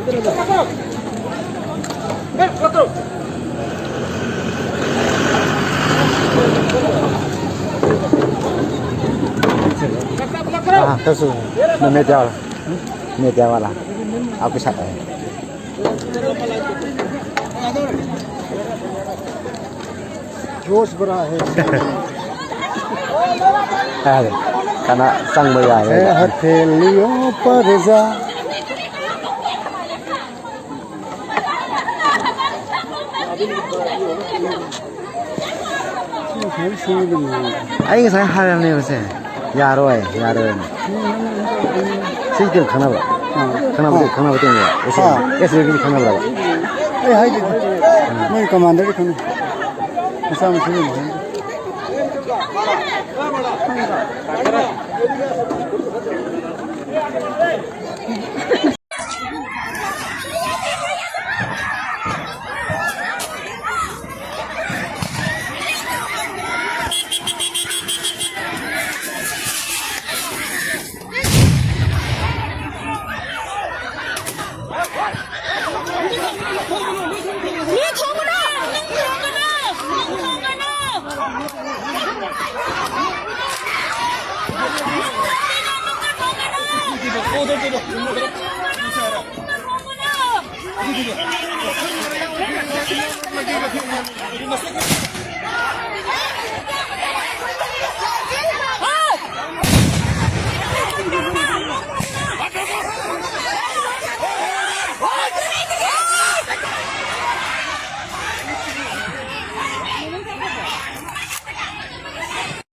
À, thật sự nó mệt vào là áo cái sạch này. जोश बड़ा है karena sang meriah ya. हथेलियों पर जा Anh saya hal ini masih. Ya rồi. Sih itu kenapa? Kenapa itu ya? Yes, ini kenapa? हाय मैं commander खाने ऐसा मुझे नहीं